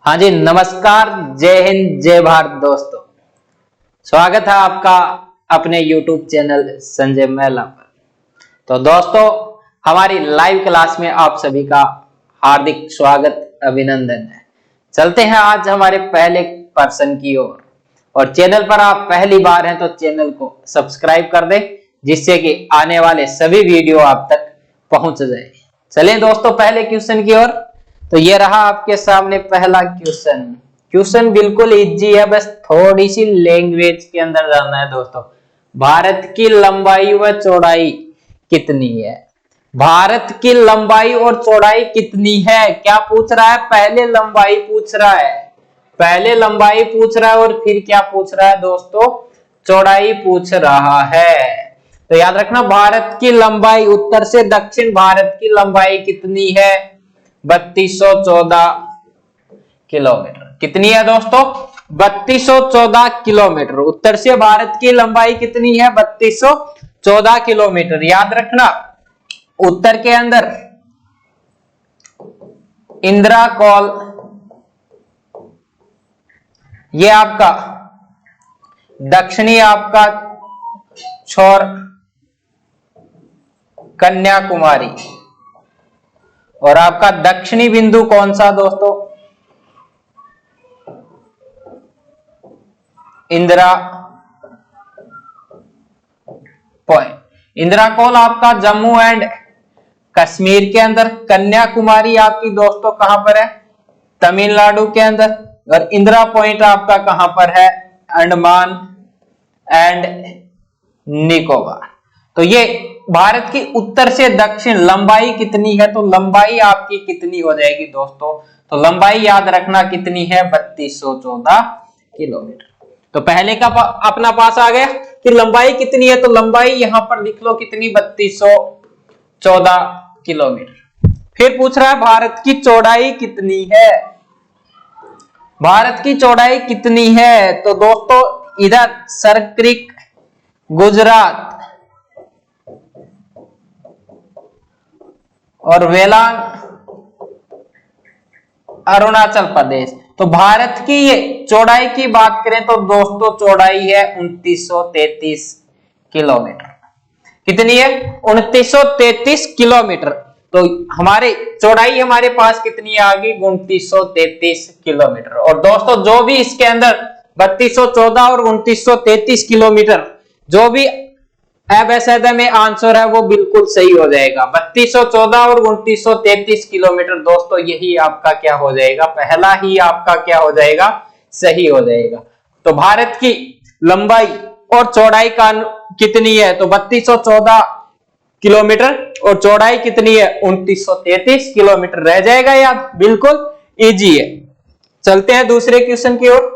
हाँ जी, नमस्कार, जय हिंद, जय भारत दोस्तों। स्वागत है आपका अपने YouTube चैनल संजय महिला पर। तो दोस्तों, हमारी लाइव क्लास में आप सभी का हार्दिक स्वागत, अभिनंदन है। चलते हैं आज हमारे पहले पर्सन की ओर। और चैनल पर आप पहली बार हैं तो चैनल को सब्सक्राइब कर दें, जिससे कि आने वाले सभी वीडियो आप तक पहुंच जाए। चलें दोस्तों पहले क्वेश्चन की ओर। तो ये रहा आपके सामने पहला क्वेश्चन बिल्कुल इजी है, बस थोड़ी सी लैंग्वेज के अंदर जाना है दोस्तों। भारत की लंबाई व चौड़ाई कितनी है? भारत की लंबाई और चौड़ाई कितनी है? क्या पूछ रहा है? पहले लंबाई पूछ रहा है, पहले लंबाई पूछ रहा है और फिर क्या पूछ रहा है दोस्तों? चौड़ाई पूछ रहा है। तो याद रखना, भारत की लंबाई उत्तर से दक्षिण भारत की लंबाई कितनी है? 3214 किलोमीटर। कितनी है दोस्तों? 3214 किलोमीटर। उत्तर से भारत की लंबाई कितनी है? 3214 किलोमीटर। याद रखना, उत्तर के अंदर इंदिरा कॉल, ये आपका दक्षिणी आपका छोर कन्याकुमारी, और आपका दक्षिणी बिंदु कौन सा दोस्तों? इंदिरा पॉइंट। इंदिरा कॉल आपका जम्मू एंड कश्मीर के अंदर, कन्याकुमारी आपकी दोस्तों कहां पर है? तमिलनाडु के अंदर। और इंदिरा पॉइंट आपका कहां पर है? अंडमान एंड निकोबार। तो ये भारत की उत्तर से दक्षिण लंबाई कितनी है? तो लंबाई आपकी कितनी हो जाएगी दोस्तों? तो लंबाई याद रखना कितनी है? 3214 किलोमीटर। तो पहले का अपना पास आ गया कि लंबाई कितनी है, तो लंबाई यहां पर लिख लो कितनी? 3214 किलोमीटर। फिर पूछ रहा है भारत की चौड़ाई कितनी है? भारत की चौड़ाई कितनी है? तो दोस्तों इधर सरक्रिक गुजरात और वेलांग अरुणाचल प्रदेश। तो भारत की ये चौड़ाई की बात करें तो दोस्तों चौड़ाई है 2933 किलोमीटर। कितनी है? 2933 किलोमीटर। तो हमारे चौड़ाई हमारे पास कितनी आ गई? 2933 किलोमीटर। और दोस्तों जो भी इसके अंदर 3214 और 2933 किलोमीटर जो भी अवैध में आंसर है वो बिल्कुल सही हो जाएगा। 3214 और 2933 किलोमीटर दोस्तों यही आपका क्या हो जाएगा? पहला ही आपका क्या हो जाएगा? सही हो जाएगा। तो भारत की लंबाई और चौड़ाई का कितनी है? तो 3214 किलोमीटर और चौड़ाई कितनी है? 2933 किलोमीटर। रह जाएगा याद? बिल्कुल इजी है। चलते हैं दूसरे क्वेश्चन की ओर।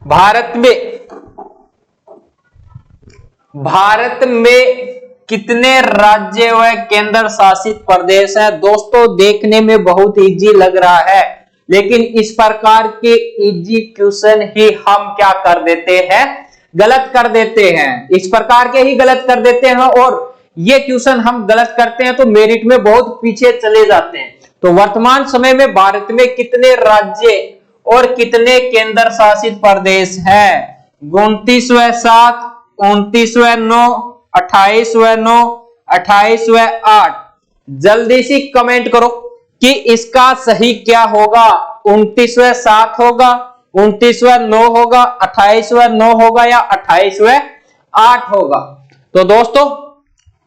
भारत में कितने राज्य व केंद्र शासित प्रदेश है? दोस्तों देखने में बहुत इजी लग रहा है, लेकिन इस प्रकार के इजी क्वेश्चन ही हम क्या कर देते हैं? गलत कर देते हैं। इस प्रकार के ही गलत कर देते हैं, और ये क्वेश्चन हम गलत करते हैं तो मेरिट में बहुत पीछे चले जाते हैं। तो वर्तमान समय में भारत में कितने राज्य और कितने केंद्र शासित प्रदेश है? 29/7, 29/9, 28/9, 28/8। जल्दी से कमेंट करो कि इसका सही क्या होगा? 29/7 होगा, 29/9 होगा, 28/9 होगा या 28/8 होगा? तो दोस्तों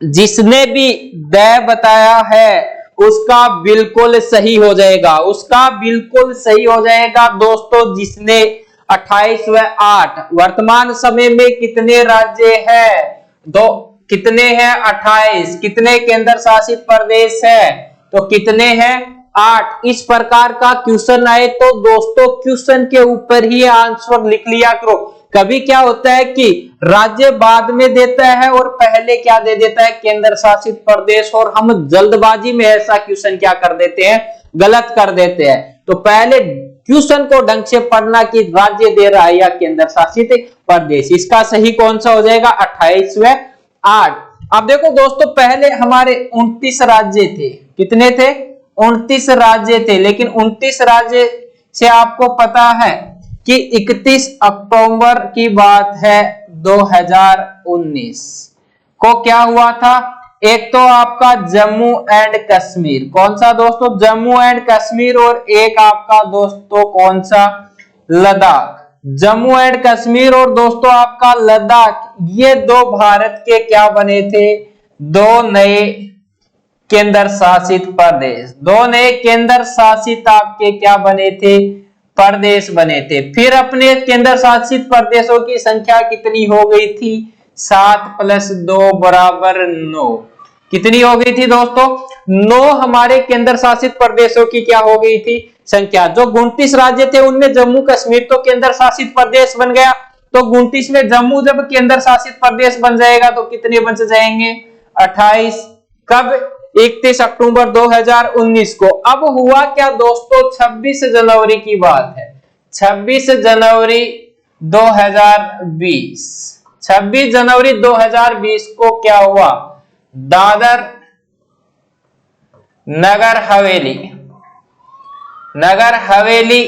जिसने भी द बताया है उसका बिल्कुल सही हो जाएगा, उसका बिल्कुल सही हो जाएगा दोस्तों जिसने 28/8। वर्तमान समय में कितने राज्य है? दो कितने हैं? 28। कितने केंद्र शासित प्रदेश है? तो कितने हैं? 8। इस प्रकार का क्वेश्चन आए तो दोस्तों क्वेश्चन के ऊपर ही आंसर लिख लिया करो। कभी क्या होता है कि राज्य बाद में देता है और पहले क्या दे देता है? केंद्र शासित प्रदेश, और हम जल्दबाजी में ऐसा क्वेश्चन क्या कर देते हैं? गलत कर देते हैं। तो पहले क्वेश्चन को ढंग से पढ़ना कि राज्य दे रहा है या केंद्र शासित प्रदेश। इसका सही कौन सा हो जाएगा? 28/8। अब देखो दोस्तों, पहले हमारे 29 राज्य थे। कितने थे? 29 राज्य थे। लेकिन 29 राज्य से आपको पता है कि 31 अक्टूबर की बात है 2019 को क्या हुआ था? एक तो आपका जम्मू एंड कश्मीर, कौन सा दोस्तों? जम्मू एंड कश्मीर। और एक आपका दोस्तों कौन सा? लद्दाख। जम्मू एंड कश्मीर और दोस्तों आपका लद्दाख, ये दो भारत के क्या बने थे? दो नए केंद्र शासित प्रदेश। दो नए केंद्र शासित आपके क्या बने थे? प्रदेश बने थे। फिर अपने केंद्र शासित प्रदेशों की संख्या कितनी हो गई थी? 7 + 2 = 9। कितनी हो गई थी दोस्तों? 9 हमारे केंद्र शासित प्रदेशों की क्या हो गई थी? संख्या। जो 29 राज्य थे उनमें जम्मू कश्मीर तो केंद्र शासित प्रदेश बन गया, तो 29 में जम्मू जब केंद्र शासित प्रदेश बन जाएगा तो कितने बच जाएंगे? 28। कब? 31 अक्टूबर 2019 को। अब हुआ क्या दोस्तों? 26 जनवरी की बात है। 26 जनवरी 2020। 26 जनवरी 2020 को क्या हुआ? दादर नगर हवेली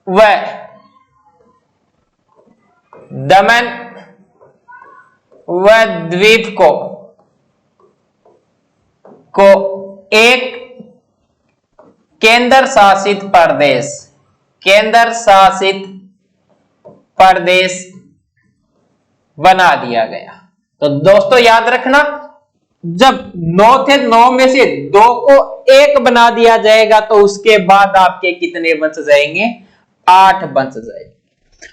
व दमन व द्वीप को एक केंद्र शासित प्रदेश बना दिया गया। तो दोस्तों याद रखना, जब 9 थे, 9 में से 2 को 1 बना दिया जाएगा तो उसके बाद आपके कितने बच जाएंगे? 8 बच जाएंगे।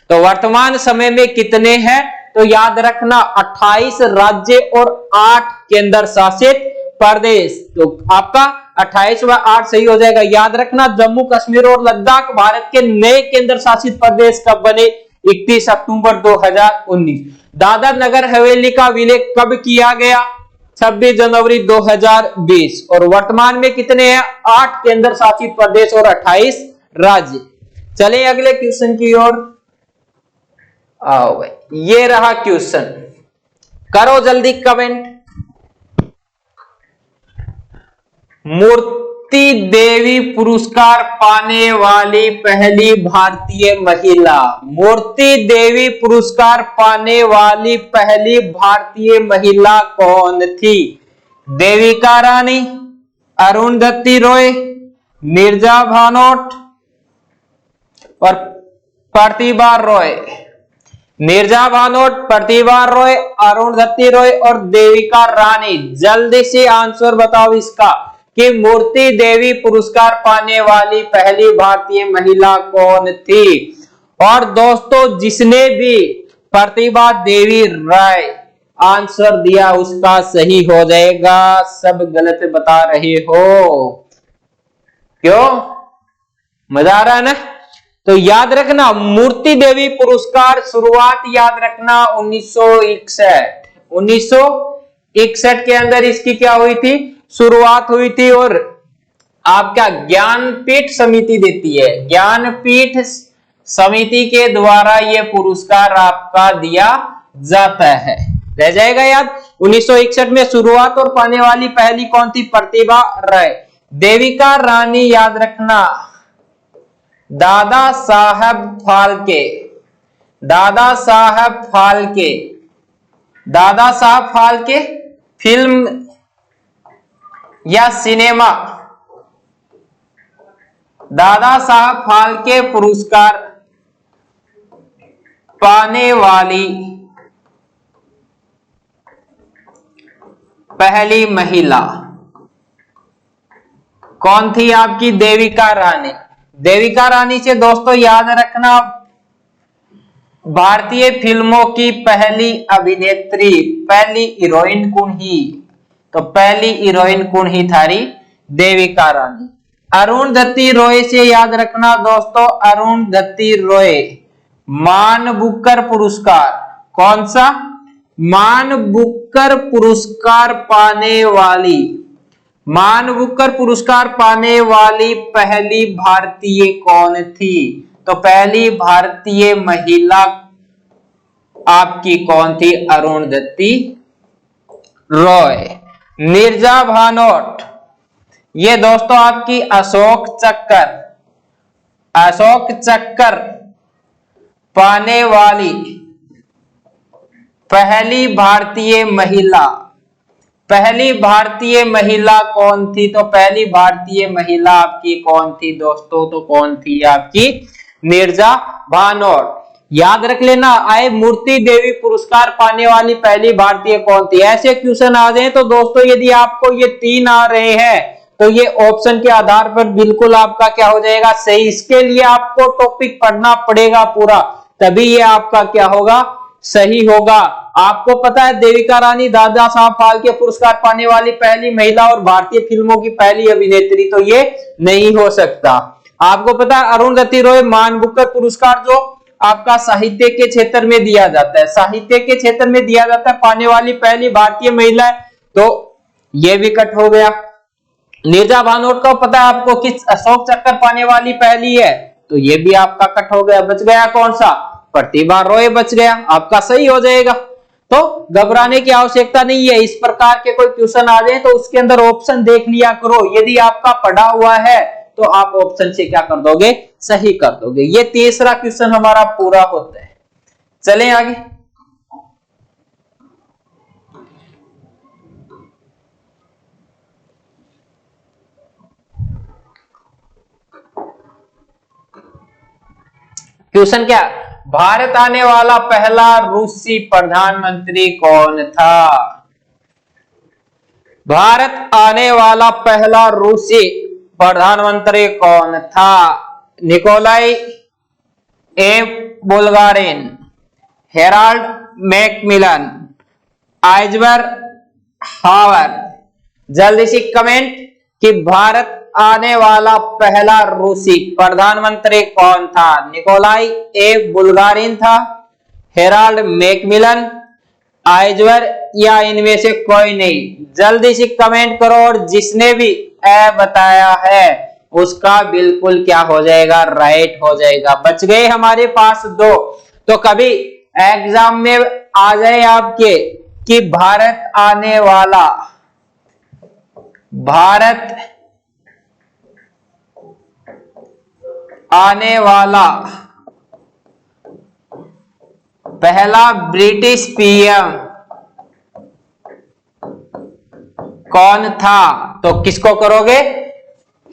तो वर्तमान समय में कितने हैं? तो याद रखना 28 राज्य और 8 केंद्र शासित प्रदेश। तो आपका 28 व 8 सही हो जाएगा। याद रखना जम्मू कश्मीर और लद्दाख भारत के नए केंद्र शासित प्रदेश कब बने? 31 अक्टूबर 2019। दादर नगर हवेली का विलय कब किया गया? 26 जनवरी 2020। और वर्तमान में कितने हैं? 8 केंद्र शासित प्रदेश और 28 राज्य। चले अगले क्वेश्चन की ओर। आओ भाई, ये रहा क्वेश्चन, करो जल्दी कमेंट। मूर्ति देवी पुरस्कार पाने वाली पहली भारतीय महिला। मूर्ति देवी पुरस्कार पाने वाली पहली भारतीय महिला कौन थी? देविका रानी, अरुंधति रॉय, नीरजा भानोट और प्रतिभा रॉय। नीरजा भानोट, प्रतिभा रॉय, अरुंधति रॉय और देविका रानी। जल्दी से आंसर बताओ इसका कि मूर्ति देवी पुरस्कार पाने वाली पहली भारतीय महिला कौन थी। और दोस्तों जिसने भी प्रतिभा देवी राय आंसर दिया उसका सही हो जाएगा। सब गलत बता रहे हो, क्यों? मजा आ रहा है ना? तो याद रखना मूर्ति देवी पुरस्कार शुरुआत याद रखना 1961। 1961 के अंदर इसकी क्या हुई थी? शुरुआत हुई थी। और आपका ज्ञानपीठ समिति देती है। ज्ञानपीठ समिति के द्वारा यह पुरस्कार आपका दिया जाता है। रह जाएगा याद। 1961 में शुरुआत और पाने वाली पहली कौन थी? प्रतिभा राय। देविका रानी याद रखना दादा साहब फाल्के। दादा साहब फाल्के फिल्म या सिनेमा, दादा साहब फाल्के पुरस्कार पाने वाली पहली महिला कौन थी? आपकी देविका रानी। देविका रानी से दोस्तों याद रखना भारतीय फिल्मों की पहली अभिनेत्री, पहली हीरोइन कौन ही? तो पहली हीरोइन कौन ही थारी? देविका रानी। अरुंधति रॉय से याद रखना दोस्तों, अरुंधति रॉय मान बुकर पुरस्कार, कौन सा? मान बुकर पुरस्कार पाने वाली पहली भारतीय कौन थी? तो पहली भारतीय महिला आपकी कौन थी? अरुंधति रॉय। मिर्जा भानोट, ये दोस्तों आपकी अशोक चक्कर पाने वाली पहली भारतीय महिला कौन थी? तो पहली भारतीय महिला आपकी कौन थी दोस्तों? तो कौन थी आपकी? मिर्जा भानोट। याद रख लेना, आए मूर्ति देवी पुरस्कार पाने वाली पहली भारतीय कौन थी? ऐसे क्वेश्चन आ जाए तो दोस्तों यदि आपको ये 3 आ रहे हैं तो ये ऑप्शन के आधार पर बिल्कुल आपका क्या हो जाएगा? सही। इसके लिए आपको टॉपिक पढ़ना पड़ेगा पूरा, तभी ये आपका क्या होगा? सही होगा। आपको पता है देविका रानी दादा साहब फाल्के पुरस्कार पाने वाली पहली महिला और भारतीय फिल्मों की पहली अभिनेत्री, तो ये नहीं हो सकता। आपको पता है अरुंधति रॉय मानबुकर पुरस्कार जो आपका साहित्य के क्षेत्र में दिया जाता है, पाने वाली पहली भारतीय महिला, तो ये भी कट हो गया। मिर्जा भानोट को पता है आपको किस अशोक चक्कर पाने वाली पहली है? तो ये भी आपका कट हो गया। बच गया कौन सा? प्रतिभा रॉय बच गया, आपका सही हो जाएगा। तो घबराने की आवश्यकता नहीं है। इस प्रकार के कोई क्वेश्चन आ जाए तो उसके अंदर ऑप्शन देख लिया करो। यदि आपका पढ़ा हुआ है तो आप ऑप्शन से क्या कर दोगे? सही कर दोगे। ये तीसरा क्वेश्चन हमारा पूरा होता है। चलें आगे। क्वेश्चन क्या? भारत आने वाला पहला रूसी प्रधानमंत्री कौन था? भारत आने वाला पहला रूसी प्रधानमंत्री कौन था? निकोलाई ए बुल्गारिन, हेराल्ड मैकमिलन, आइजवर हावर। जल्दी से कमेंट कि भारत आने वाला पहला रूसी प्रधानमंत्री कौन था? निकोलाई ए बुल्गारिन था, हेराल्ड मैकमिलन, आइजवर, या इनमें से कोई नहीं? जल्दी से कमेंट करो और जिसने भी ए बताया है उसका बिल्कुल क्या हो जाएगा? राइट हो जाएगा। बच गए हमारे पास 2। तो कभी एग्जाम में आ जाए आपके कि भारत आने वाला पहला ब्रिटिश पीएम कौन था? तो किसको करोगे?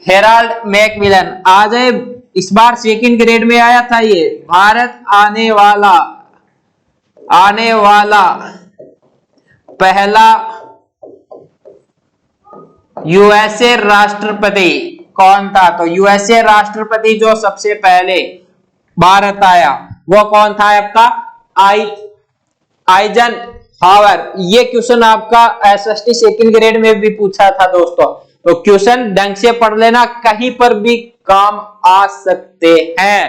Herald Macmillan. आ जाए, इस बार सेकंड ग्रेड में आया था ये। भारत आने वाला पहला यूएसए राष्ट्रपति कौन था? तो यूएसए राष्ट्रपति जो सबसे पहले भारत आया वो कौन था आपका? आइजन हावर। ये क्वेश्चन आपका एसएसटी सेकंड ग्रेड में भी पूछा था दोस्तों। तो क्वेश्चन ढंग से पढ़ लेना, कहीं पर भी काम आ सकते हैं।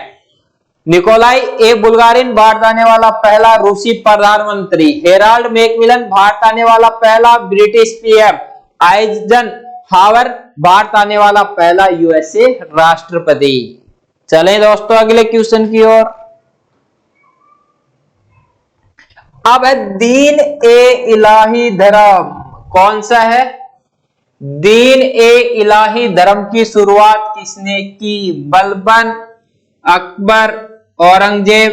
निकोलाई ए बुल्गारिन भारत आने वाला पहला रूसी प्रधानमंत्री, हेराल्ड मैकमिलन भारत आने वाला पहला ब्रिटिश पीएम, आइजन हावर भारत आने वाला पहला यूएसए राष्ट्रपति। चलें दोस्तों अगले क्वेश्चन की ओर। अब है दीन ए इलाही धर्म। कौन सा है? दीन ए इलाही धर्म की शुरुआत किसने की? बलबन, अकबर, औरंगजेब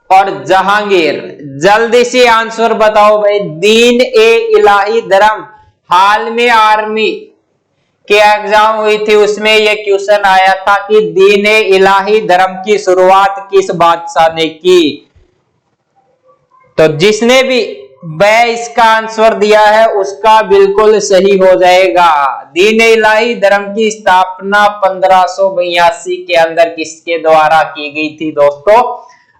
और जहांगीर। जल्दी से आंसर बताओ भाई। दीन ए इलाही धर्म, हाल में आर्मी के एग्जाम हुई थी उसमें यह क्वेश्चन आया था कि दीन ए इलाही धर्म की शुरुआत किस बादशाह ने की? तो जिसने भी इसका आंसर दिया है उसका बिल्कुल सही हो जाएगा। दीन ए इलाही धर्म की स्थापना 1582 के अंदर किसके द्वारा की गई थी दोस्तों?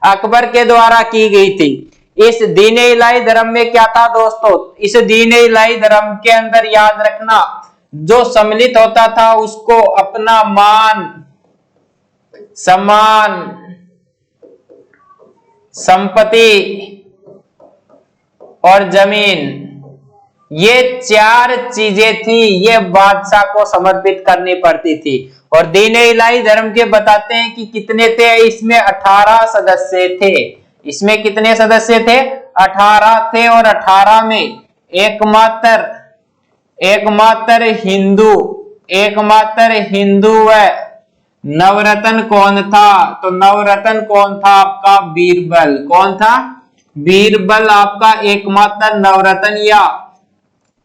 अकबर के द्वारा की गई थी। इस दीन ए इलाही धर्म में क्या था दोस्तों? इस दीन ए इलाही धर्म के अंदर याद रखना, जो सम्मिलित होता था उसको अपना मान सम्मान, संपत्ति और जमीन, ये 4 चीजें थी, ये बादशाह को समर्पित करनी पड़ती थी। और दीन ए इलाही धर्म के बताते हैं कि कितने थे? इसमें 18 सदस्य थे। इसमें कितने सदस्य थे? 18 थे। और 18 में एकमात्र हिंदू व नवरत्न कौन था? तो नवरत्न कौन था आपका? बीरबल। कौन था? बीरबल आपका एकमात्र नवरत्न या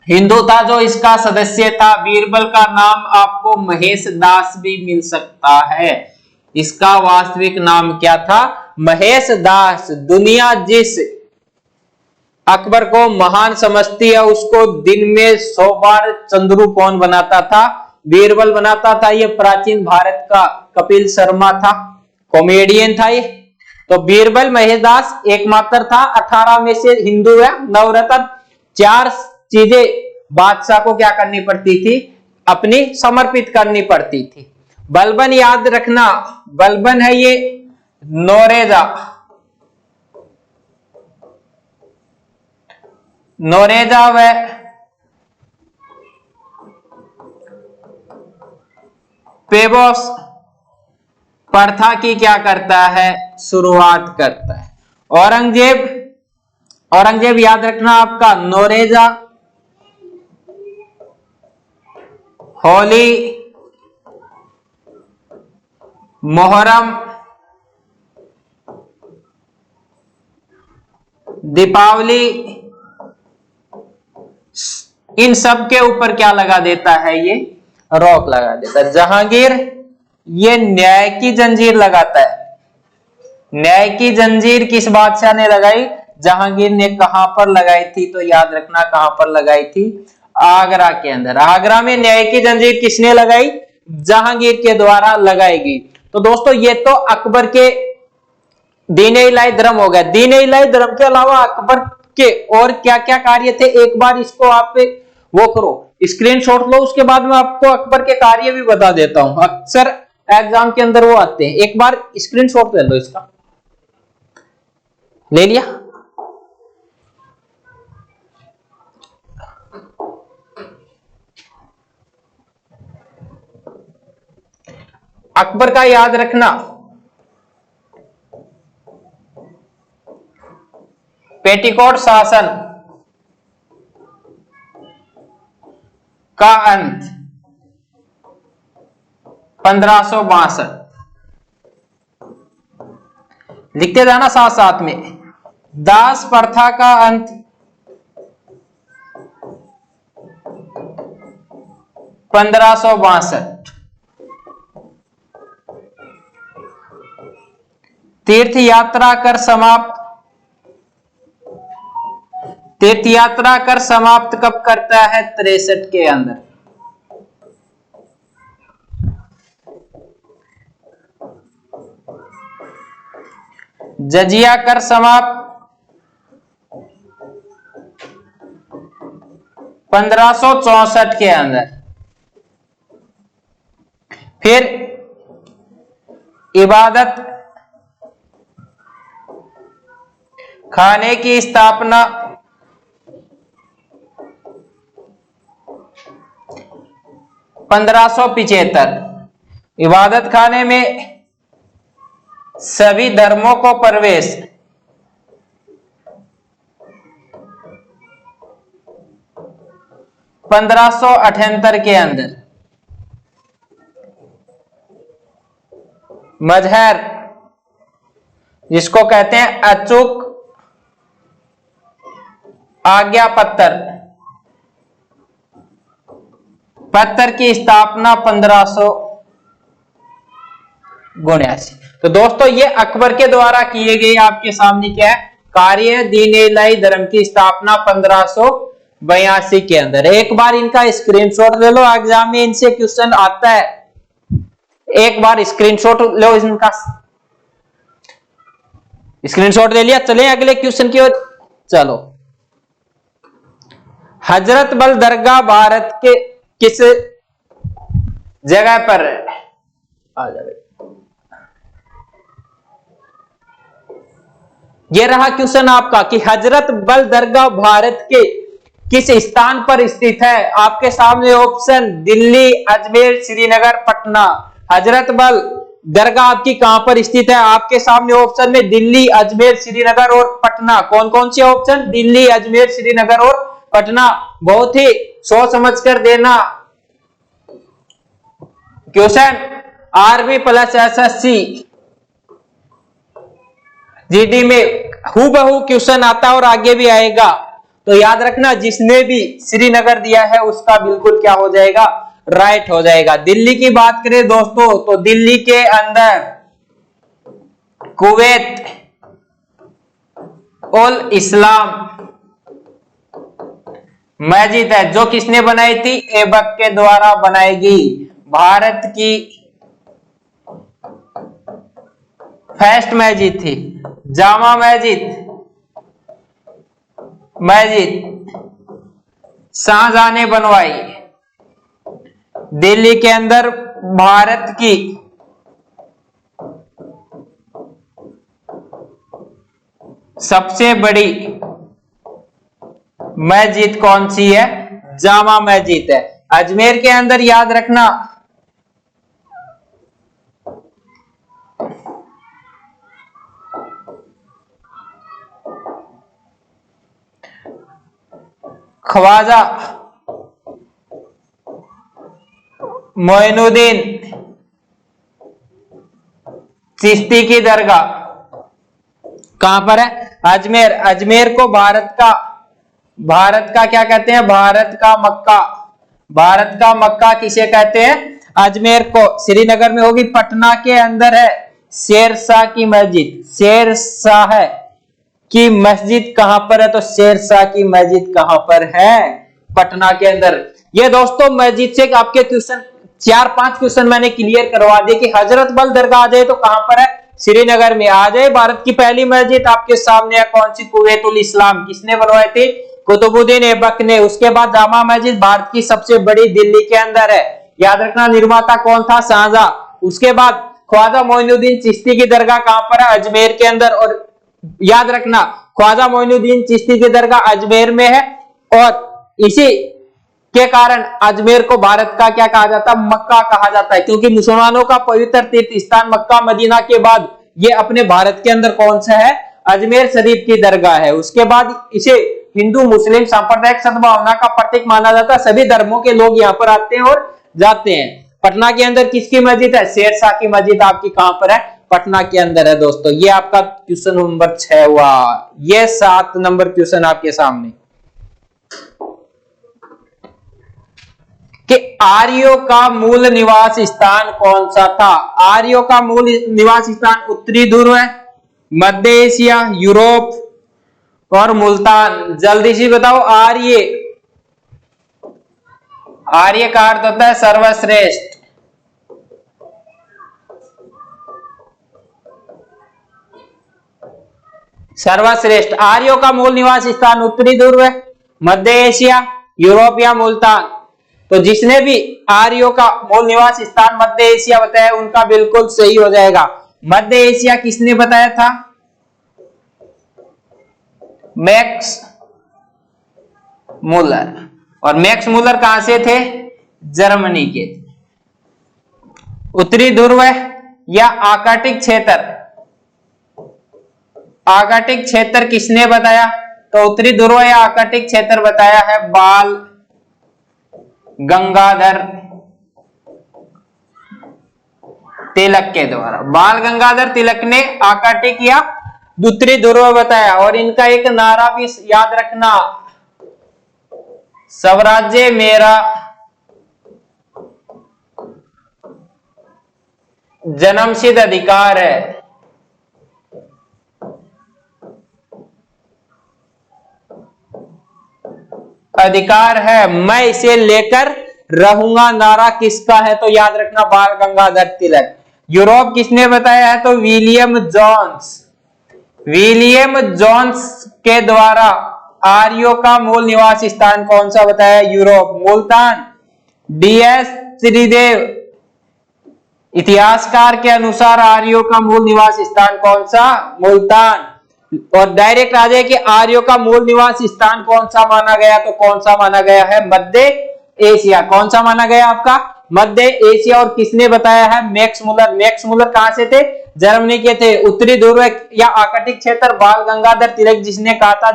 हिंदू था जो इसका सदस्य था। बीरबल का नाम आपको महेश दास भी मिल सकता है। इसका वास्तविक नाम क्या था? महेश दास। दुनिया जिस अकबर को महान समझती है उसको दिन में 100 बार चंद्रू कौन बनाता था? बीरबल बनाता था। ये प्राचीन भारत का कपिल शर्मा था, कॉमेडियन था ये। तो बीरबल महेश दास एकमात्र था। 18 में से हिंदू है नवरत्न। 4 चीजें बादशाह को क्या करनी पड़ती थी? अपनी समर्पित करनी पड़ती थी। बलबन याद रखना, बलबन है ये नोरेजा। नोरेजा व पेबोस प्रथा की क्या करता है? शुरुआत करता है। औरंगजेब याद रखना आपका नोरेजा, होली, मोहर्रम, दीपावली, इन सब के ऊपर क्या लगा देता है? ये रोक लगा देता है। जहांगीर ये न्याय की जंजीर लगाता है। न्याय की जंजीर किस बादशाह ने लगाई? जहांगीर ने। कहां पर लगाई थी? तो याद रखना कहां पर लगाई थी? आगरा के अंदर। आगरा में न्याय की जंजीर किसने लगाई? जहांगीर के द्वारा लगाई गई। तो दोस्तों ये तो अकबर के दीन-ए-इलाही धर्म हो गया। दीन-ए-इलाही धर्म के अलावा अकबर के और क्या क्या कार्य थे, एक बार इसको आप वो करो, स्क्रीनशॉट लो। उसके बाद मैं आपको अकबर के कार्य भी बता देता हूं। अक्सर एग्जाम के अंदर वो आते हैं। एक बार स्क्रीनशॉट ले लो इसका। ले लिया? अकबर का याद रखना, पेटीकोट शासन का अंत 1562। लिखते जाना साथ साथ में। दास प्रथा का अंत 1562। तीर्थ यात्रा कर समाप्त कब करता है? 63 के अंदर। जजिया कर समाप्त 1564 के अंदर। फिर इबादत खाने की स्थापना 1575। इबादत खाने में सभी धर्मों को प्रवेश 1578 के अंदर। मजहर जिसको कहते हैं अचूक आज्ञा पत्थर की स्थापना 1579। तो दोस्तों ये अकबर के द्वारा किए गए आपके सामने क्या है? कार्य। दीन-ए-इलाही धर्म की स्थापना 1582 के अंदर। एक बार इनका स्क्रीनशॉट ले लो, एग्जाम में इनसे क्वेश्चन आता है। एक बार स्क्रीनशॉट लो इनका। स्क्रीनशॉट ले लिया? चले अगले क्वेश्चन की ओर। चलो, हजरत बल दरगाह भारत के किस जगह पर है? आ जाए। यह रहा क्वेश्चन आपका कि हजरत बल दरगाह भारत के किस स्थान पर स्थित है? आपके सामने ऑप्शन दिल्ली, अजमेर, श्रीनगर, पटना। हजरत बल दरगाह आपकी कहां पर स्थित है? आपके सामने ऑप्शन में दिल्ली, अजमेर, श्रीनगर और पटना। कौन कौन से ऑप्शन? दिल्ली, अजमेर, श्रीनगर और पटना। बहुत ही सोच समझ कर देना। Question RB plus SSC GD में हूबहू क्वेश्चन आता है और आगे भी आएगा, तो याद रखना जिसने भी श्रीनगर दिया है उसका बिल्कुल क्या हो जाएगा, राइट हो जाएगा। दिल्ली की बात करें दोस्तों तो दिल्ली के अंदर कुवैत उल इस्लाम मस्जिद है, जो किसने बनाई थी, ऐबक के द्वारा बनाएगी। भारत की फर्स्ट मस्जिद थी जामा मस्जिद शाहजहां ने बनवाई। दिल्ली के अंदर भारत की सबसे बड़ी मस्जिद कौन सी है, जामा मस्जिद है। अजमेर के अंदर याद रखना ख्वाजा मोइनुद्दीन चिश्ती की दरगाह कहां पर है, अजमेर। अजमेर को भारत का क्या कहते हैं, भारत का मक्का किसे कहते हैं, अजमेर को। श्रीनगर में होगी, पटना के अंदर है शेरशाह की मस्जिद। शेरशाह की मस्जिद कहां पर है, तो शेरशाह की मस्जिद कहां पर है, पटना के अंदर। ये दोस्तों मस्जिद से आपके क्वेश्चन 4-5 क्वेश्चन मैंने क्लियर करवा दिए कि हजरत बल दरगाह आ जाए तो कहां पर है, श्रीनगर में आ जाए। भारत की पहली मस्जिद आपके सामने है, कौन सी, कुवैतुल इस्लाम। किसने बनवाई थी, कुतुबुद्दीन ऐबक ने। उसके बाद जामा मस्जिद भारत की सबसे बड़ी दिल्ली के अंदर है, याद रखना। निर्माता कौन था, शाहजहां। उसके बाद ख्वाजा मोइनुद्दीन चिश्ती की दरगाह कहां पर है, अजमेर के अंदर। और याद रखना ख्वाजा मोइनुद्दीन चिश्ती की दरगाह अजमेर में है, और इसी के कारण अजमेर को भारत का क्या कहा जाता है, मक्का कहा जाता है, क्योंकि मुसलमानों का पवित्र तीर्थ स्थान मक्का मदीना के बाद ये अपने भारत के अंदर कौन सा है, अजमेर शरीफ की दरगाह है। उसके बाद इसे हिंदू मुस्लिम सांप्रदायिक सद्भावना का प्रतीक माना जाता है। सभी धर्मों के लोग यहाँ पर आते हैं और जाते हैं। पटना के अंदर किसकी मस्जिद है, शेरशाह की मस्जिद आपकी कहां पर है, पटना के अंदर है दोस्तों। ये आपका क्वेश्चन नंबर 6 हुआ। ये 7 नंबर क्वेश्चन आपके सामने कि आर्यों का मूल निवास स्थान कौन सा था। आर्यों का मूल निवास स्थान उत्तरी ध्रुव है, मध्य एशिया, यूरोप और मुल्तान। जल्दी से बताओ। आर्य का अर्थ होता है सर्वश्रेष्ठ। सर्वश्रेष्ठ। आर्यों का मूल निवास स्थान उत्तरी ध्रुव है, मध्य एशिया, यूरोप या मुल्तान। तो जिसने भी आर्यों का मूल निवास स्थान मध्य एशिया बताया उनका बिल्कुल सही हो जाएगा। मध्य एशिया किसने बताया था, मैक्स मूलर। और मैक्स मूलर कहां से थे, जर्मनी के थे। उत्तरी ध्रुव या आर्कटिक क्षेत्र, आर्कटिक क्षेत्र किसने बताया, तो उत्तरी ध्रुव या आर्कटिक क्षेत्र बताया है बाल गंगाधर तिलक के द्वारा। बाल गंगाधर तिलक ने आर्कटिक या उत्तरी ध्रुव बताया। और इनका एक नारा भी याद रखना, स्वराज्य मेरा जन्मसिद्ध अधिकार है। अधिकार है, मैं इसे लेकर रहूंगा। नारा किसका है, तो याद रखना बाल गंगाधर तिलक। यूरोप किसने बताया है, तो विलियम जोन्स। विलियम जोन्स के द्वारा आर्यों का मूल निवास स्थान कौन सा बताया, यूरोप, मुल्तान। DS त्रिदेव इतिहासकार के अनुसार आर्यों का मूल निवास स्थान कौन सा, मुल्तान। और डायरेक्ट आ जाए कि आर्यों का मूल निवास स्थान कौन सा माना गया, तो कौन सा माना गया है, मध्य एशिया। कौन सा माना गया आपका, मध्य एशिया। और किसने बताया है, मैक्स मूलर। मैक्स मूलर कहां से थे, जर्मनी के थे। उत्तरी ध्रुव या आर्कटिक क्षेत्र बाल गंगाधर तिलक जिसने कहा था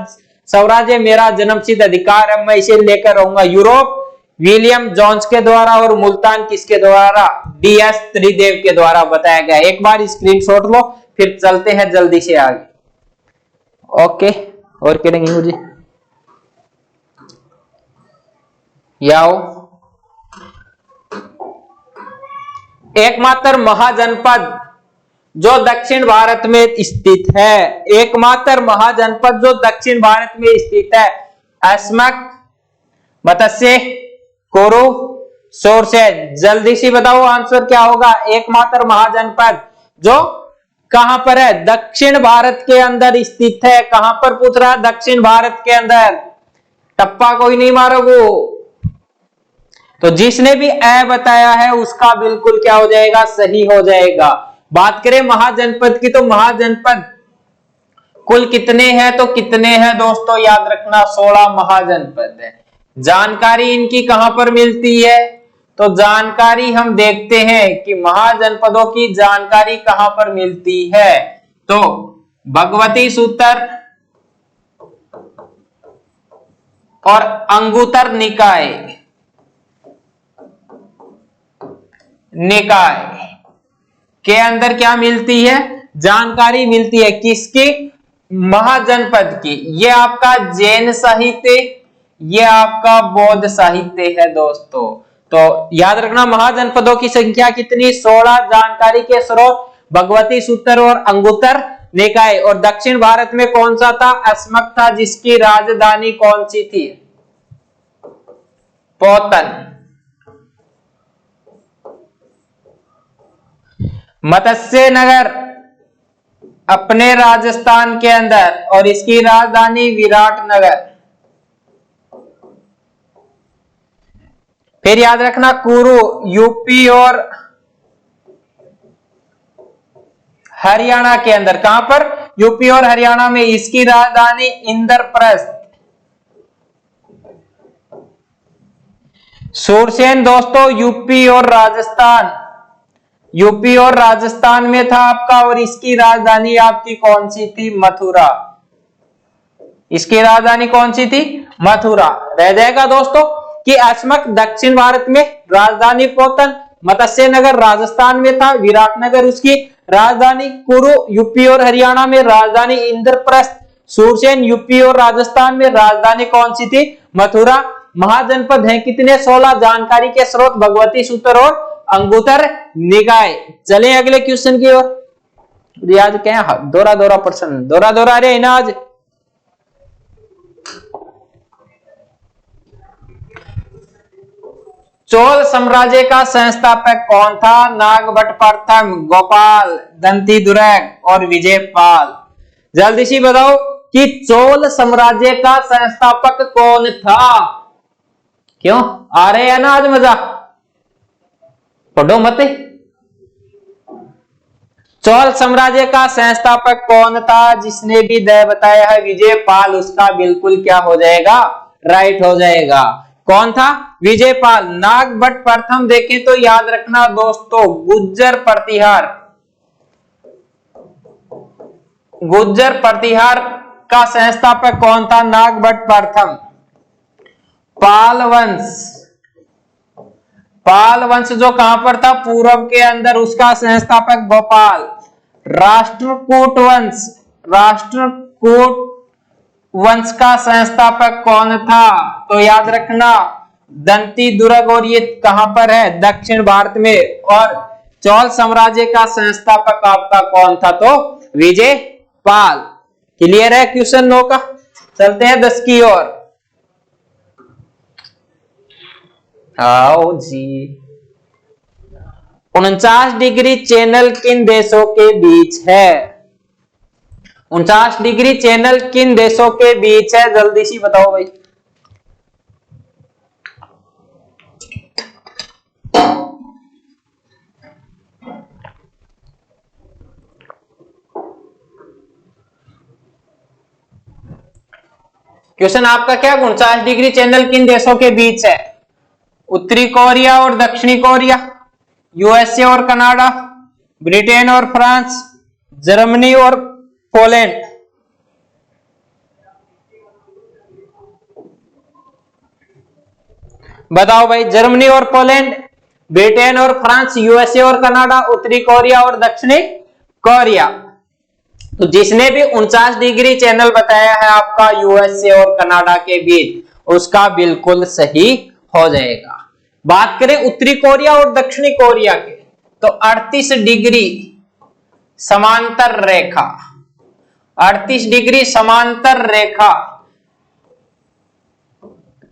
स्वराज्य मेरा जन्मसिद्ध अधिकार है, मैं इसे लेकर रहूंगा। यूरोप विलियम जोन्स के द्वारा और मुल्तान किसके द्वारा? DS त्रिदेव के द्वारा बताया गया। एक बार स्क्रीनशॉट लो, फिर चलते हैं जल्दी से आगे। ओके, और करेंगे मुझे याओ। एकमात्र महाजनपद जो दक्षिण भारत में स्थित है, एकमात्र महाजनपद जो दक्षिण भारत में स्थित है, अस्मक, मत्स्य, कोरु, सोरसेन। जल्दी से बताओ आंसर क्या होगा? एकमात्र महाजनपद जो कहां पर है? दक्षिण भारत के अंदर स्थित है। कहां पर पूछ रहा है? दक्षिण भारत के अंदर। टप्पा कोई नहीं मारोगे। तो जिसने भी ए बताया है उसका बिल्कुल क्या हो जाएगा? सही हो जाएगा। बात करें महाजनपद की, तो महाजनपद कुल कितने हैं? तो कितने हैं दोस्तों? याद रखना 16 महाजनपद है। जानकारी इनकी कहां पर मिलती है? तो जानकारी हम देखते हैं कि महाजनपदों की जानकारी कहां पर मिलती है। तो भगवती सूत्र और अंगुत्तर निकाय के अंदर क्या मिलती है? जानकारी मिलती है। किसकी? महाजनपद की। ये आपका जैन साहित्य, ये आपका बौद्ध साहित्य है दोस्तों। तो याद रखना महाजनपदों की संख्या कितनी? 16। जानकारी के स्रोत भगवती सूत्र और अंगुत्तर निकाय। और दक्षिण भारत में कौन सा था? अस्मक था, जिसकी राजधानी कौन सी थी? पोतन। मत्स्य नगर अपने राजस्थान के अंदर, और इसकी राजधानी विराटनगर। फिर याद रखना कुरु यूपी और हरियाणा के अंदर। कहां पर? यूपी और हरियाणा में। इसकी राजधानी इंद्रप्रस्थ। सूरसेन दोस्तों यूपी और राजस्थान, यूपी और राजस्थान में था आपका। और इसकी राजधानी आपकी कौन सी थी? मथुरा। इसकी राजधानी कौन सी थी? मथुरा। रह जाएगा दोस्तों कि अस्मक दक्षिण भारत में, राजधानी पोतन, मत्स्य नगर राजस्थान में था, विराटनगर उसकी राजधानी, कुरु यूपी और हरियाणा में, राजधानी इंद्रप्रस्थ, सूरसेन यूपी और राजस्थान में, राजधानी कौन सी थी? मथुरा। महाजनपद हैं कितने? 16। जानकारी के स्रोत भगवती सूत्र और अंगुत्तर निकाय। चले अगले क्वेश्चन की ओर। आज क्या दोरा प्रश्न, दोरा रे ना आज। चोल साम्राज्य का संस्थापक कौन था? नागभट्ट प्रथम, गोपाल, दंती दुर्ग और विजयपाल। जल्दी से बताओ कि चोल साम्राज्य का संस्थापक कौन था? क्यों आ रहे हैं ना आज मजा? पढ़ो मत। चोल साम्राज्य का संस्थापक कौन था? जिसने भी द बताया है विजयपाल, उसका बिल्कुल क्या हो जाएगा? राइट हो जाएगा। कौन था? विजयपाल। नागभट्ट प्रथम देखें तो याद रखना दोस्तों गुज्जर प्रतिहार, गुज्जर प्रतिहार का संस्थापक कौन था? नागभट्ट प्रथम। पाल वंश, पाल वंश जो कहां पर था? पूर्व के अंदर, उसका संस्थापक गोपाल। राष्ट्रकूट वंश, राष्ट्रकूट वंश का संस्थापक कौन था? तो याद रखना दंती दुर्ग। और ये कहां पर है? दक्षिण भारत में। और चोल साम्राज्य का संस्थापक आपका कौन था? तो विजयपाल। क्लियर है क्वेश्चन 9 का? चलते हैं 10 की ओर। आओ जी। 49 डिग्री चैनल किन देशों के बीच है? 49 डिग्री चैनल किन देशों के बीच है? जल्दी से बताओ भाई। क्वेश्चन आपका क्या? 49 डिग्री चैनल किन देशों के बीच है? उत्तरी कोरिया और दक्षिणी कोरिया, यूएसए और कनाडा, ब्रिटेन और फ्रांस, जर्मनी और पोलैंड। बताओ भाई, जर्मनी और पोलैंड, ब्रिटेन और फ्रांस, यूएसए और कनाडा, उत्तरी कोरिया और दक्षिणी कोरिया। तो जिसने भी 49 डिग्री चैनल बताया है आपका यूएसए और कनाडा के बीच, उसका बिल्कुल सही हो जाएगा। बात करें उत्तरी कोरिया और दक्षिणी कोरिया के, तो 38 डिग्री समांतर रेखा, 38 डिग्री समांतर रेखा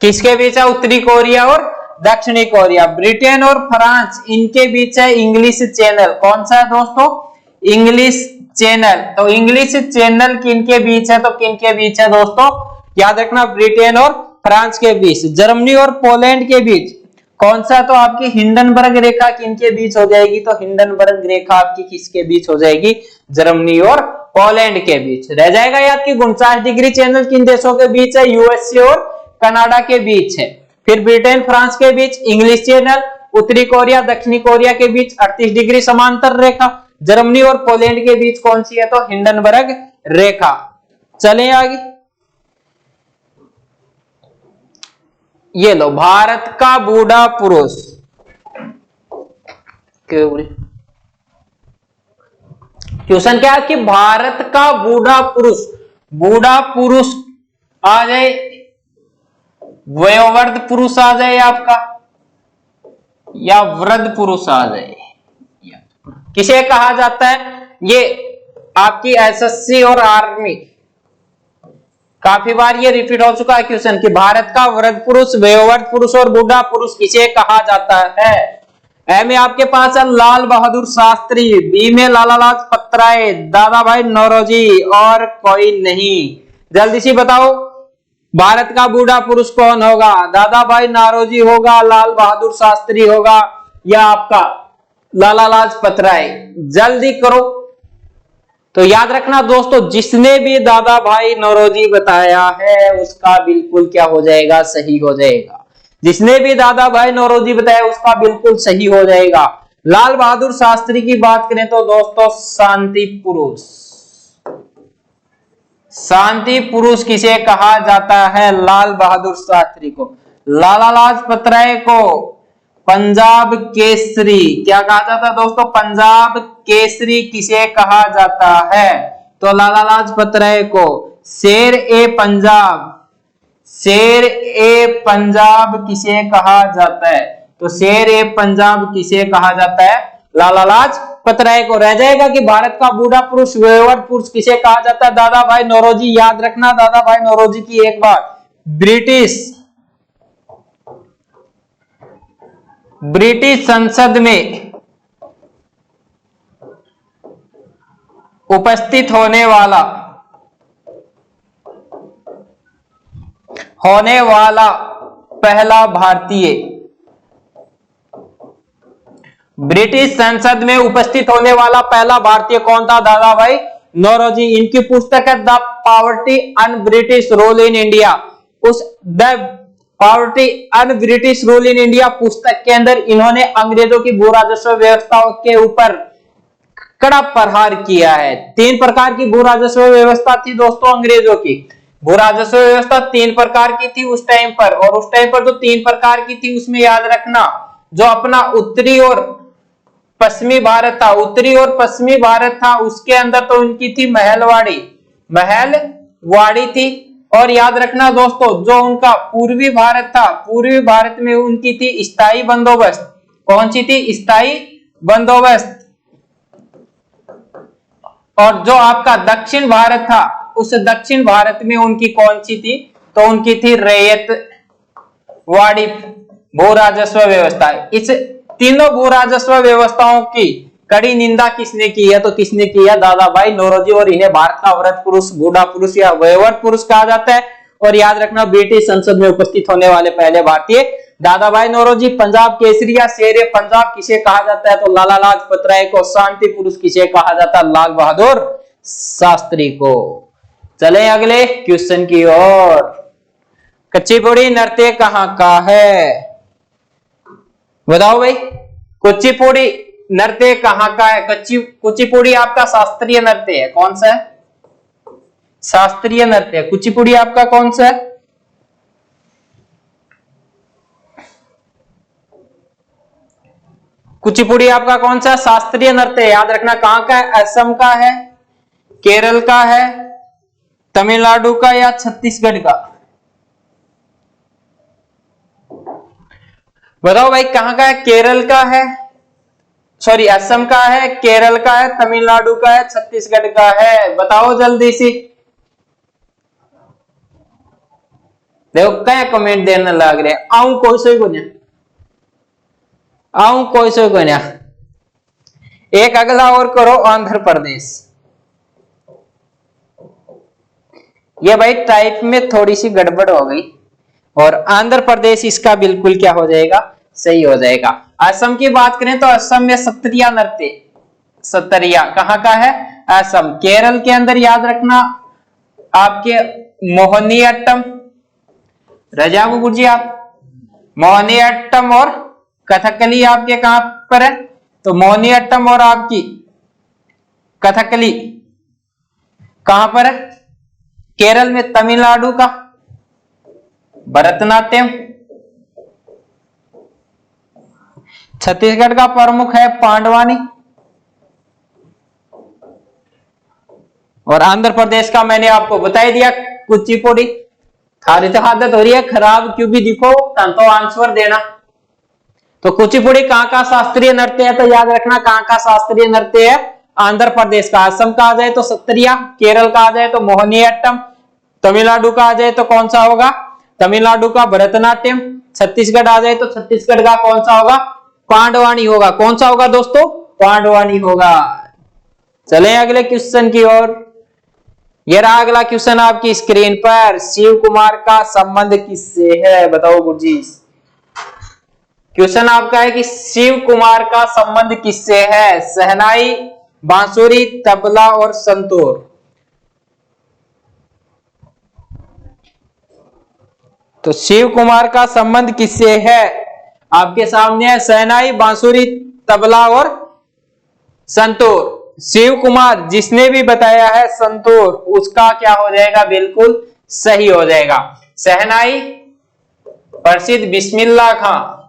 किसके बीच है? उत्तरी कोरिया और दक्षिणी कोरिया। ब्रिटेन और फ्रांस, इनके बीच है इंग्लिश चैनल। कौन सा है दोस्तों? English channel. तो इंग्लिश चैनल किनके बीच है? तो किनके बीच है दोस्तों? याद रखना, ब्रिटेन और फ्रांस के बीच। जर्मनी और पोलैंड के बीच कौन सा? तो आपकी हिंडनबर्ग रेखा किनके बीच हो जाएगी? तो हिंडनबर्ग रेखा आपकी किसके बीच हो जाएगी? जर्मनी और पोलैंड के बीच। रह जाएगा याद कि 49 डिग्री चैनल किन देशों के बीच है? यूएसए और कनाडा के बीच है। फिर ब्रिटेन फ्रांस के बीच इंग्लिश चैनल, उत्तरी कोरिया दक्षिणी कोरिया के बीच 38 डिग्री समांतर रेखा, जर्मनी और पोलैंड के बीच कौन सी है? तो हिंडनबर्ग रेखा। चलें आगे। ये लो, भारत का बूढ़ा पुरुष, क्वेश्चन क्या है कि भारत का बूढ़ा पुरुष, बूढ़ा पुरुष आ जाए, वयोवृद्ध पुरुष आ जाए आपका, या वृद्ध पुरुष आ जाए, किसे कहा जाता है? ये आपकी एसएससी और आर्मी काफी बार ये रिपीट हो चुका है क्वेश्चन कि भारत का वृद्ध पुरुष, वयोवृद्ध पुरुष और बूढ़ा पुरुष किसे कहा जाता है? ए में आपके पास है लाल बहादुर शास्त्री, बी में लाला लाजपत राय, दादा भाई नौरोजी और कोई नहीं। जल्दी से बताओ, भारत का बूढ़ा पुरुष कौन होगा? दादा भाई नौरोजी होगा, लाल बहादुर शास्त्री होगा, या आपका लाला लाजपत राय? जल्दी करो। तो याद रखना दोस्तों, जिसने भी दादा भाई नौरोजी बताया है उसका बिल्कुल क्या हो जाएगा? सही हो जाएगा। जिसने भी दादा भाई नौरोजी बताया उसका बिल्कुल सही हो जाएगा। लाल बहादुर शास्त्री की बात करें तो दोस्तों शांति पुरुष, शांति पुरुष किसे कहा जाता है? लाल बहादुर शास्त्री को। लाला लाजपत राय को पंजाब केसरी, क्या कहा जाता है दोस्तों? पंजाब केसरी किसे कहा जाता है? तो लाला लाजपत राय को शेर ए पंजाब, शेर ए पंजाब किसे कहा जाता है? तो शेर ए पंजाब किसे कहा जाता है? लाला लाजपत राय को। रह जाएगा कि भारत का बूढ़ा पुरुष, वयोवृद्ध पुरुष किसे कहा जाता है? दादा भाई नौरोजी। याद रखना, दादा भाई नौरोजी की एक बार ब्रिटिश संसद में उपस्थित होने वाला पहला भारतीय, ब्रिटिश संसद में उपस्थित होने वाला पहला भारतीय कौन था? दादा भाई नौरोजी। इनकी पुस्तक है the poverty and British rule in India. उस the poverty and British rule in India पुस्तक के अंदर इन्होंने अंग्रेजों की भू राजस्व व्यवस्था के ऊपर कड़ा प्रहार किया है। 3 प्रकार की भू राजस्व व्यवस्था थी दोस्तों अंग्रेजों की। भू राजस्व व्यवस्था 3 प्रकार की थी उस टाइम पर, और उस टाइम पर जो 3 प्रकार की थी उसमें याद रखना, जो अपना उत्तरी और पश्चिमी भारत था, उत्तरी और पश्चिमी भारत था, उसके अंदर तो उनकी थी महलवाड़ी थी। और याद रखना दोस्तों, जो उनका पूर्वी भारत था, पूर्वी भारत में उनकी थी स्थायी बंदोबस्त। कौन सी थी? स्थायी बंदोबस्त। और जो आपका दक्षिण भारत था, उस दक्षिण भारत में उनकी कौन सी थी? तो उनकी थी रैयतवाड़ी भू राजस्व व्यवस्था। इस तीनों भू राजस्व व्यवस्थाओं की कड़ी निंदा किसने की है? तो किसने की है? दादा भाई नौरोजी। और इन्हें भारत का वृद्ध पुरुष, बूढ़ा पुरुष या वयोवृद्ध पुरुष कहा जाता है। और याद रखना, ब्रिटिश संसद में उपस्थित होने वाले पहले भारतीय दादा भाई नौरोजी। पंजाब केसरी या शेर पंजाब किसे कहा जाता है? तो लाला लाजपत राय को। शांति पुरुष किसे कहा जाता है? लाल बहादुर शास्त्री को। चले अगले क्वेश्चन की ओर। कुचिपुड़ी नृत्य कहां का है? बताओ भाई, कुचिपुड़ी नृत्य कहां का है? कुचिपुड़ी आपका शास्त्रीय नृत्य है। कौन सा है? शास्त्रीय नृत्य। कुचिपुड़ी आपका कौन सा है? कुचिपुड़ी आपका कौन सा शास्त्रीय नृत्य है? याद रखना कहां का है, असम का है, केरल का है, तमिलनाडु का या छत्तीसगढ़ का? बताओ भाई कहां का है, केरल का है, सॉरी असम का है, केरल का है, तमिलनाडु का है, छत्तीसगढ़ का है? बताओ जल्दी से। देखो क्या कमेंट देने लग रहे, आऊं कोई से को नहीं, आऊं कोई से को नहीं। एक अगला और करो, आंध्र प्रदेश। ये भाई टाइप में थोड़ी सी गड़बड़ हो गई, और आंध्र प्रदेश इसका बिल्कुल क्या हो जाएगा, सही हो जाएगा। असम की बात करें तो असम में सत्रिया नृत्य, सत्रिया कहां का है, असम। केरल के अंदर याद रखना आपके मोहिनीअट्टम, रजा गुरु जी आप, मोहिनीअट्टम और कथकली आपके कहां पर है, तो मोहिनीअट्टम और आपकी कथकली कहां पर है, केरल में। तमिलनाडु का भरतनाट्यम, छत्तीसगढ़ का प्रमुख है पांडवानी, और आंध्र प्रदेश का मैंने आपको बता ही दिया कुचिपुड़ी। थारी तो आदत हो रही है खराब, क्यों भी दिखो तो आंसर देना। तो कुचिपुड़ी कहां का शास्त्रीय नृत्य है, तो याद रखना कहां का शास्त्रीय नृत्य है, आंध्र प्रदेश का। असम का आ जाए तो सत्रिया, केरल का आ जाए तो मोहिनीअट्टम, तमिलनाडु का आ जाए तो कौन सा होगा, तमिलनाडु का भरतनाट्यम, छत्तीसगढ़ आ जाए तो छत्तीसगढ़ का कौन सा होगा, पांडवानी होगा। कौन सा होगा दोस्तों, पांडवानी होगा। चलें अगले क्वेश्चन की ओर। ये रहा अगला क्वेश्चन आपकी स्क्रीन पर, शिव कुमार का संबंध किससे है, बताओ गुरुजी। क्वेश्चन आपका है कि शिव कुमार का संबंध किससे है, शहनाई, बांसुरी, तबला और संतूर। तो शिव कुमार का संबंध किससे है, आपके सामने है शहनाई, बांसुरी, तबला और संतूर। शिव कुमार जिसने भी बताया है संतूर, उसका क्या हो जाएगा, बिल्कुल सही हो जाएगा। शहनाई प्रसिद्ध बिस्मिल्लाह खां,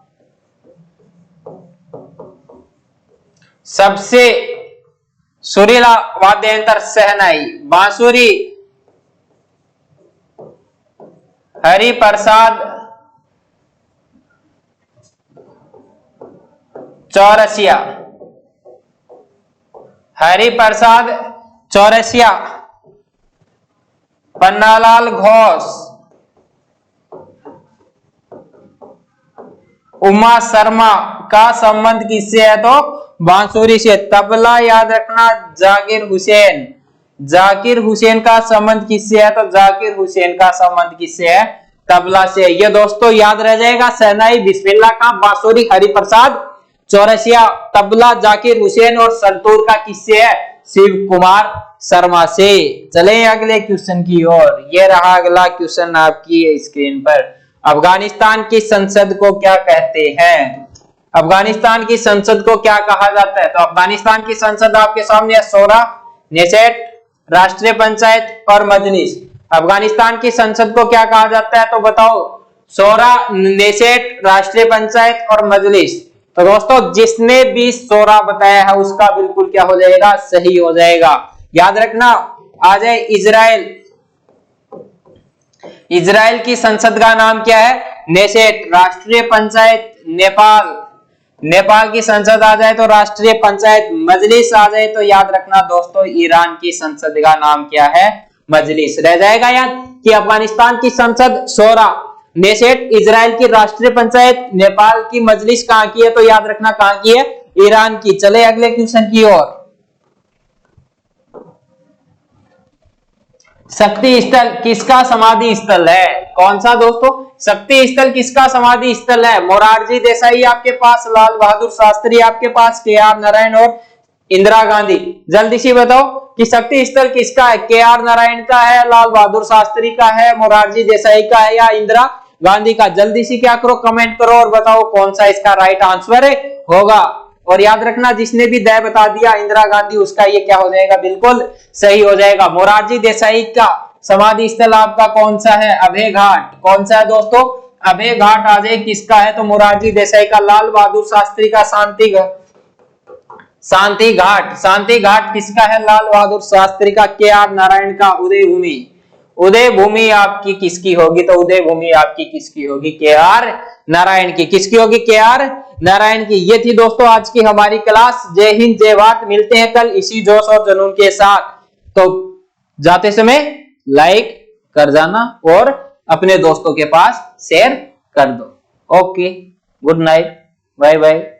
सबसे सुरीला वाद्य यंत्र शहनाई। बांसुरी हरि प्रसाद चौरसिया, हरि प्रसाद चौरसिया। पन्नालाल घोष, उमा शर्मा का संबंध किससे है, तो बांसुरी से। तबला याद रखना जाकिर हुसैन, जाकिर हुसैन का संबंध किससे है, तो जाकिर हुसैन का संबंध किससे है, तबला से। ये दोस्तों याद रह जाएगा, शहनाई बिस्मिल्लाह खां, बांसुरी हरिप्रसाद चौरसिया, तबला जाकिर हुसैन और संतूर का किससे है, शिव कुमार शर्मा से। चलें अगले क्वेश्चन की ओर। ये रहा अगला क्वेश्चन आपकी स्क्रीन पर। अफगानिस्तान की संसद को क्या कहते हैं, अफगानिस्तान की संसद को क्या कहा जाता है, तो अफगानिस्तान की संसद आपके सामने शोरा, नेसेट, राष्ट्रीय पंचायत और मजलिस। अफगानिस्तान की संसद को क्या कहा जाता है, तो बताओ, शोरा, नेसेट, राष्ट्रीय पंचायत और मजलिस। तो दोस्तों जिसने भी शोरा बताया है उसका बिल्कुल क्या हो जाएगा, सही हो जाएगा। याद रखना आ जाए इजराइल, इजराइल की संसद का नाम क्या है, नेसेट। राष्ट्रीय पंचायत नेपाल, नेपाल की संसद आ जाए तो राष्ट्रीय पंचायत। मजलिस आ जाए तो याद रखना दोस्तों ईरान की संसद का नाम क्या है, मजलिस। रह जाएगा याद कि अफगानिस्तान की संसद शोरा, नेसेट, इजराइल की राष्ट्रीय पंचायत, नेपाल की मजलिस कहां की है, तो याद रखना कहां की है, ईरान की। चले अगले क्वेश्चन की ओर। शक्ति स्थल किसका समाधि स्थल है, कौन सा दोस्तों, शक्ति स्थल किसका समाधि स्थल है, मोरारजी देसाई आपके पास, लाल बहादुर शास्त्री आपके पास, के.आर. नारायण और इंदिरा गांधी। जल्दी से बताओ कि शक्ति स्थल किसका है, के.आर. नारायण का है, लाल बहादुर शास्त्री का है, मोरारजी देसाई का है या इंदिरा गांधी का। जल्दी से क्या करो, कमेंट करो और बताओ कौन सा इसका राइट आंसर होगा। और याद रखना जिसने भी दय बता दिया इंदिरा गांधी, उसका ये क्या हो जाएगा, बिल्कुल सही हो जाएगा। मोरारजी देसाई का समाधि स्थल आपका कौन सा है, अभय घाट। कौन सा है दोस्तों, अभय घाट आ जाए किसका है, तो मोरारजी देसाई का। लाल बहादुर शास्त्री का शांति शांति घाट, शांति घाट किसका है? लाल बहादुर शास्त्री का। के आर नारायण का उदय भूमि, उदय भूमि आपकी किसकी होगी? तो उदय भूमि आपकी किसकी होगी? के आर नारायण की। किसकी होगी? के आर नारायण की। ये थी दोस्तों आज की हमारी क्लास। जय हिंद, जय भारत। मिलते हैं कल इसी जोश और जुनून के साथ। तो जाते समय लाइक कर जाना और अपने दोस्तों के पास शेयर कर दो। Okay, good night, bye bye.